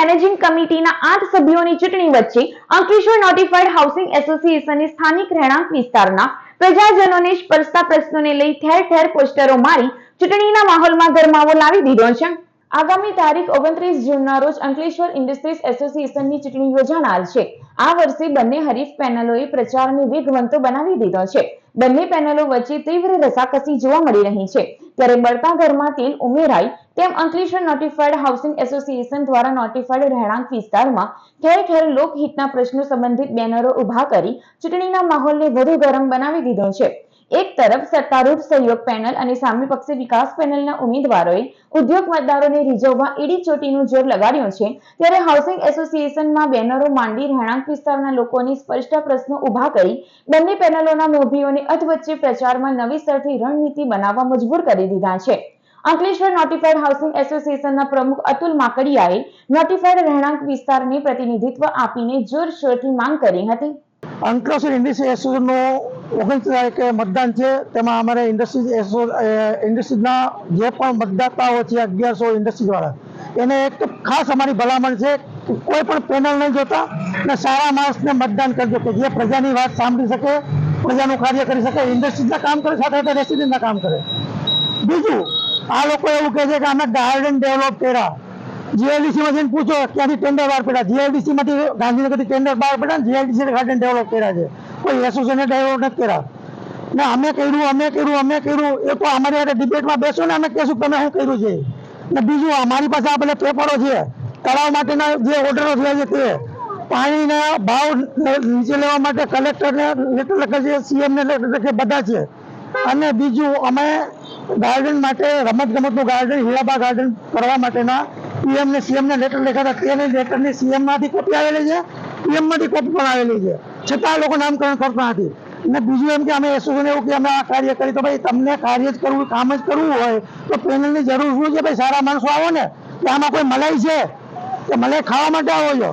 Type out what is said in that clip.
Managing કમિટીના 8 સભ્યોની ચૂંટણી વચ્ચે અંકલેશ્વર નોટિફાઈડ હાઉસિંગ એસોસિએશનની સ્થાનિક રહેણાંક વિસ્તારના પ્રજાજનોને સ્પર્શતા પ્રશ્નોને લઈ ઠેર ઠેર પોસ્ટરો મારી ચૂંટણીના માહોલમાં ગરમાવો લાવી દીધો છે। આગામી તારીખ 29 જૂનના રોજ અંકલેશ્વર ઇન્ડસ્ટ્રીઝ એસોસિએશનની ચૂંટણી યોજાનાર છે। આ વર્ષે બંને હરીફ પેનલોએ પ્રચારને વેગવંતો બનાવી દીધો છે। બંને પેનલો વચ્ચે તીવ્ર રસાકસી જોવા મળી રહી છે। ત્યારે બળતા ઘરમાં તેલ ઉમેરાય તેમ અંકલેશ્વર નોટિફાઈડ હાઉસિંગ એસોસિએશન દ્વારા નોટિફાઈડ રહેણાંક વિસ્તારમાં ઠેર ઠેર લોકહિતના પ્રશ્નો સંબંધિત બેનરો ઉભા કરી ચૂંટણીના માહોલને વધુ ગરમ બનાવી દીધો છે। એક તરફ સત્તારૂઢ સહયોગ પેનલ અને સામે પક્ષે વિકાસ પેનલના ઉમેદવારોએ ઉદ્યોગ મતદારોને રીઝવવા એડી ચોટીનું જોર લગાડ્યું છે, ત્યારે હાઉસિંગ એસોસિએશનમાં બેનરો માંડી રહેણાંક વિસ્તારના લોકોની સ્પષ્ટ પ્રશ્નો ઉભા કરી બંને પેનલોના મોભીઓને અધવચ્ચે પ્રચારમાં નવીસરથી રણનીતિ બનાવવા મજબૂર કરી દીધા છે। અંકલેશ્વર નોટિફાઈડ હાઉસિંગ એસોસિએશનના પ્રમુખ અતુલ માકડિયાએ નોટિફાઈડ રહેણાંક વિસ્તારની પ્રતિનિધિત્વ આપીને જોરશોરથી માંગ કરી હતી। અંકલેશ્વર ઇન્ડસ્ટ્રી એસોસિએશનનું 29 તારીખે મતદાન છે। તેમાં અમારે ઇન્ડસ્ટ્રીઝના જે પણ મતદાતાઓ છે 1100 ઇન્ડસ્ટ્રીઝવાળા, એને એક ખાસ અમારી ભલામણ છે કે કોઈ પણ પેનલ નહીં જોતા ને સારા માણસને મતદાન કરજો કે જે પ્રજાની વાત સાંભળી શકે, પ્રજાનું કાર્ય કરી શકે, ઇન્ડસ્ટ્રીઝના કામ કરે, સાથે સાથે રેસિડેન્ટના કામ કરે। બીજું, આ લોકો એવું કહે છે કે અમે ગાર્ડન ડેવલપ કર્યા। જીઆઈડીસીમાં જઈને પૂછો ક્યાંથી ટેન્ડર બહાર પડ્યા, જીઆઈડીસીમાંથી ગાંધીનગરથી ટેન્ડર બહાર પડ્યા, જીઆઈડીસી ગાર્ડન ડેવલપ કર્યા છે, કોઈ એસોસિએશને ડેવલપ નથી કર્યા। ને અમે કર્યું એ તો અમારી સાથે ડિબેટમાં બેસો ને અમે કહેશું તમે શું કર્યું છે। ને બીજું, અમારી પાસે આ બધા પેપરો છે, તળાવ માટેના જે ઓર્ડરો થયા છે તે, પાણીના ભાવ નીચે લેવા માટે કલેક્ટરને લેટર લખે છે, સીએમને લેટર લખે, બધા છે। અને બીજું, અમે ગાર્ડન માટે રમતગમતનું ગાર્ડન, હીરાબા ગાર્ડન કરવા માટેના પીએમ ને સીએમ ને લેટર લખ્યા હતા, તેની લેટરની સીએમ માંથી કોપી આવેલી છે, પીએમ માંથી કોપી પણ આવેલી છે, છતાં લોકો નામકરણ કરતા નથી। અને બીજું એમ કે અમે એસોસિએશન એવું કે અમે આ કાર્ય કરી, તો ભાઈ તમને કાર્ય જ કરવું, કામ જ કરવું હોય તો પેનલની જરૂર શું છે? ભાઈ સારા માણસો આવો ને, કે આમાં કોઈ મલાઈ છે કે મલાઈ ખાવા માટે આવો છો?